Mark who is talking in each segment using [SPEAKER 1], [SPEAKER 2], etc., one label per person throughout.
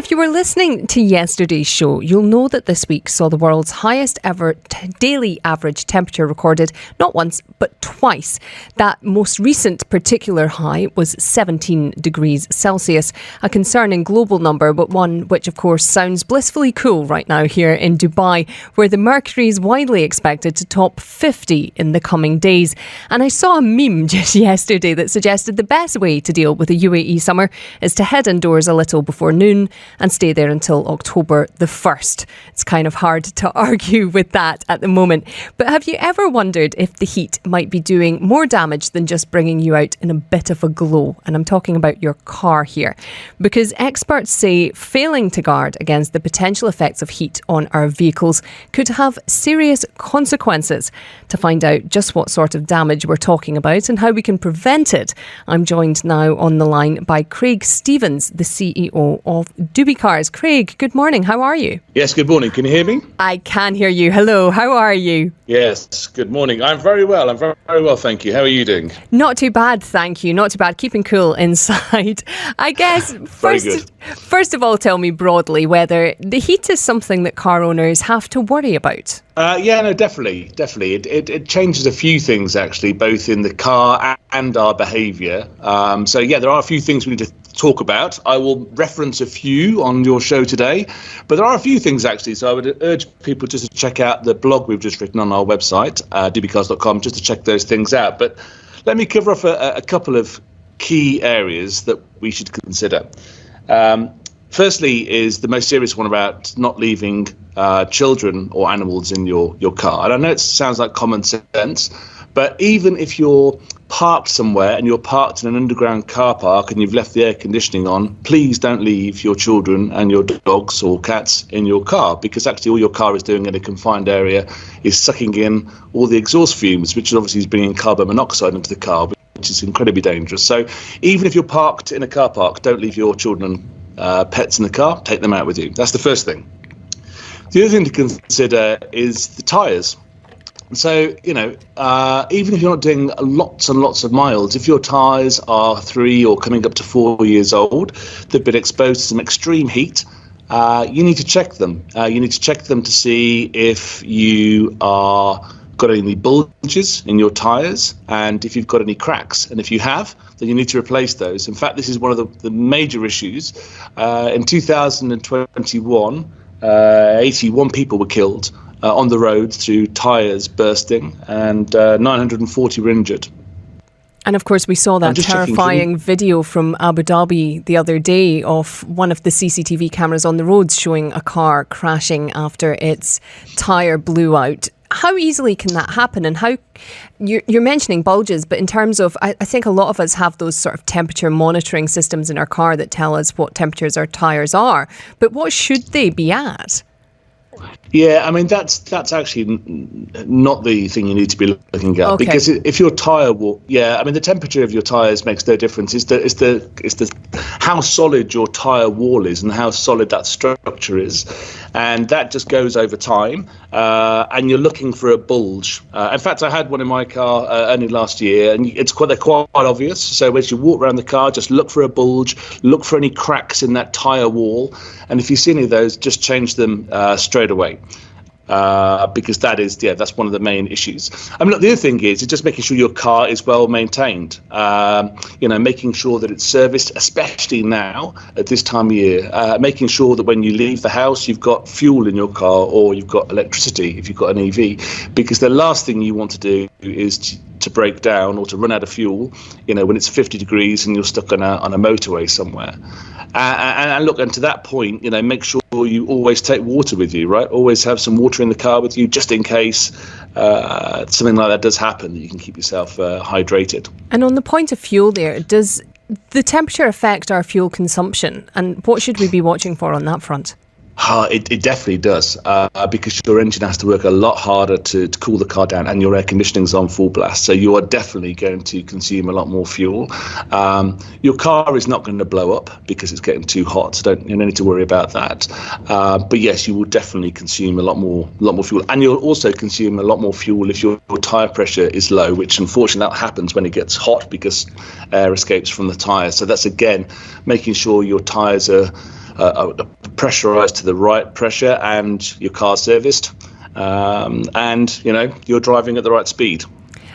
[SPEAKER 1] If you were listening to yesterday's show, you'll know that this week saw the world's highest ever daily average temperature recorded, not once, but twice. That most recent particular high was 17 degrees Celsius, a concerning global number, but one which, of course, sounds blissfully cool right now here in Dubai, where the mercury is widely expected to top 50 in the coming days. And I saw a meme just yesterday that suggested the best way to deal with a UAE summer is to head indoors a little before noon and stay there until October the 1st. It's kind of hard to argue with that at the moment. But have you ever wondered if the heat might be doing more damage than just bringing you out in a bit of a glow? And I'm talking about your car here. Because experts say failing to guard against the potential effects of heat on our vehicles could have serious consequences. To find out just what sort of damage we're talking about and how we can prevent it, I'm joined now on the line by Craig Stevens, the CEO of DubiCars. Craig, good morning. How are you?
[SPEAKER 2] Yes, good morning. Can you hear me?
[SPEAKER 1] I can hear you. Hello. How are you?
[SPEAKER 2] Yes, good morning. I'm very well. I'm very well, thank you. How are you doing?
[SPEAKER 1] Not too bad, thank you. Not too bad. Keeping cool inside. I guess first of all, tell me broadly whether the heat is something that car owners have to worry about.
[SPEAKER 2] Definitely. It changes a few things, actually, both in the car and our behaviour. There are a few things we need to talk about. I will reference a few on your show today, but there are a few things, actually. So I would urge people just to check out the blog we've just written on our website, DubiCars.com, just to check those things out. But let me cover off a couple of key areas that we should consider. Firstly is the most serious one about not leaving children or animals in your car. And I know it sounds like common sense, but even if you're parked somewhere and you're parked in an underground car park and you've left the air conditioning on, please don't leave your children and your dogs or cats in your car, because actually all your car is doing in a confined area is sucking in all the exhaust fumes, which obviously is bringing carbon monoxide into the car, which is incredibly dangerous. So even if you're parked in a car park, don't leave your children and pets in the car, take them out with you. That's the first thing. The other thing to consider is the tyres. So, even if you're not doing lots and lots of miles, if your tyres are 3 or coming up to 4 years old, they've been exposed to some extreme heat, you need to check them. You need to check them to see if you are got any bulges in your tyres and if you've got any cracks. And if you have, then you need to replace those. In fact, this is one of the major issues. In 2021, 81 people were killed on the road through tyres bursting, and 940 were injured.
[SPEAKER 1] And of course, we saw that terrifying video from Abu Dhabi the other day of one of the CCTV cameras on the roads showing a car crashing after its tyre blew out. How easily can that happen? And how you're mentioning bulges, but in terms of, I think a lot of us have those sort of temperature monitoring systems in our car that tell us what temperatures our tyres are. But what should they be at?
[SPEAKER 2] Yeah, I mean, that's actually not the thing you need to be looking at. Okay. Because if your tyre the temperature of your tyres makes no difference. It's the how solid your tyre wall is and how solid that structure is, and that just goes over time. And you're looking for a bulge. In fact, I had one in my car only last year, and they're quite obvious. So as you walk around the car, just look for a bulge, look for any cracks in that tyre wall, and if you see any of those, just change them straight away. Because that's one of the main issues. I mean, look, the other thing is just making sure your car is well maintained. Making sure that it's serviced, especially now at this time of year. Making sure that when you leave the house, you've got fuel in your car or you've got electricity if you've got an EV. Because the last thing you want to do is to break down or to run out of fuel, when it's 50 degrees and you're stuck on a motorway somewhere. And look, and to that point, make sure you always take water with you, right? Always have some water in the car with you, just in case something like that does happen, that you can keep yourself hydrated.
[SPEAKER 1] And on the point of fuel there, does the temperature affect our fuel consumption? And what should we be watching for on that front?
[SPEAKER 2] It definitely does, because your engine has to work a lot harder to cool the car down, and your air conditioning's on full blast, so you are definitely going to consume a lot more fuel. Your car is not going to blow up because it's getting too hot, so you don't need to worry about that. But yes, you will definitely consume a lot more fuel, and you'll also consume a lot more fuel if your tyre pressure is low, which unfortunately that happens when it gets hot because air escapes from the tyres. So that's again making sure your tyres are pressurized to the right pressure, and your car's serviced, and you're driving at the right speed.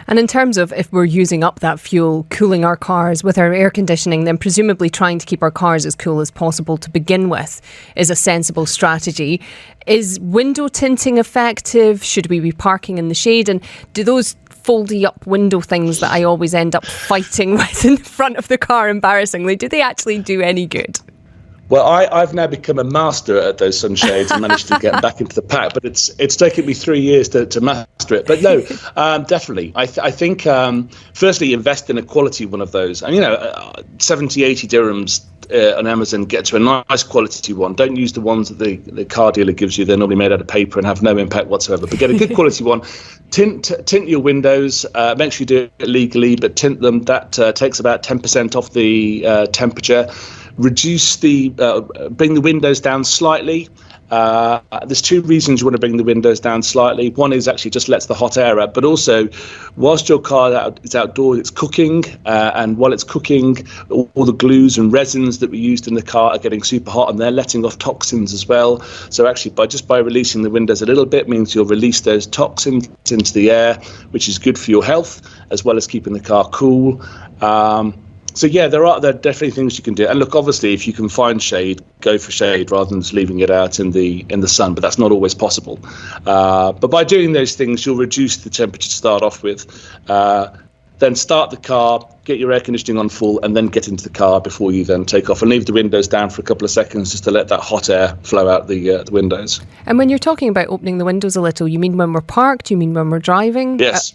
[SPEAKER 1] And in terms of if we're using up that fuel, cooling our cars with our air conditioning, then presumably trying to keep our cars as cool as possible to begin with is a sensible strategy. Is window tinting effective? Should we be parking in the shade? And do those foldy up window things that I always end up fighting with in the front of the car, embarrassingly, do they actually do any good?
[SPEAKER 2] Well, I've now become a master at those sunshades and managed to get back into the pack, but it's taken me 3 years to master it. But no, definitely. I think, firstly, invest in a quality one of those. And, 70, 80 dirhams on Amazon, get to a nice quality one. Don't use the ones that the car dealer gives you. They're normally made out of paper and have no impact whatsoever. But get a good quality one. Tint your windows. Make sure you do it legally, but tint them. That takes about 10% off the temperature. Bring the windows down slightly. There's two reasons you want to bring the windows down slightly. One is actually just lets the hot air out, but also whilst your car is outdoors, it's cooking, and while it's cooking, all the glues and resins that we used in the car are getting super hot, and they're letting off toxins as well. So actually, by releasing the windows a little bit means you'll release those toxins into the air, which is good for your health as well as keeping the car cool. So yeah, there are definitely things you can do. And look, obviously, if you can find shade, go for shade rather than just leaving it out in the sun. But that's not always possible. But by doing those things, you'll reduce the temperature to start off with. Then start the car, get your air conditioning on full, and then get into the car before you then take off. And leave the windows down for a couple of seconds just to let that hot air flow out the windows. And
[SPEAKER 1] when you're talking about opening the windows a little, you mean when we're parked? You mean when we're driving?
[SPEAKER 2] Yes.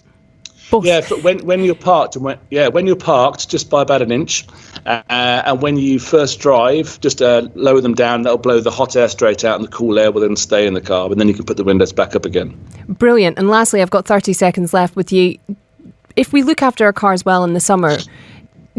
[SPEAKER 1] Both.
[SPEAKER 2] Yeah, but when you're parked, when you're parked, just by about an inch, and when you first drive, just lower them down. That'll blow the hot air straight out, and the cool air will then stay in the car. And then you can put the windows back up again. Brilliant.
[SPEAKER 1] And lastly, I've got 30 seconds left with you. If we look after our cars well in the summer,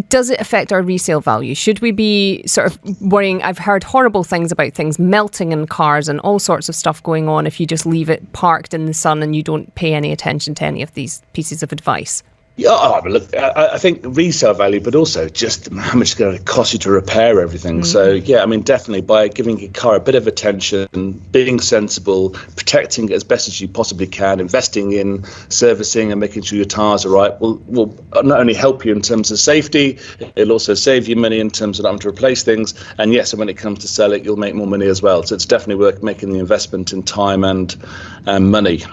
[SPEAKER 1] does it affect our resale value? Should we be sort of worrying? I've heard horrible things about things melting in cars and all sorts of stuff going on if you just leave it parked in the sun and you don't pay any attention to any of these pieces of advice.
[SPEAKER 2] Yeah, look, I think resale value, but also just how much it's going to cost you to repair everything. So, yeah, I mean, definitely by giving your car a bit of attention, being sensible, protecting it as best as you possibly can, investing in servicing and making sure your tyres are right will not only help you in terms of safety, it'll also save you money in terms of not having to replace things. And yes, and when it comes to sell it, you'll make more money as well. So it's definitely worth making the investment in time and money.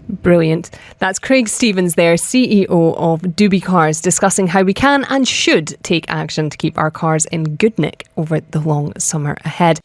[SPEAKER 1] Brilliant. That's Craig Stevens there, CEO of DubiCars, discussing how we can and should take action to keep our cars in good nick over the long summer ahead.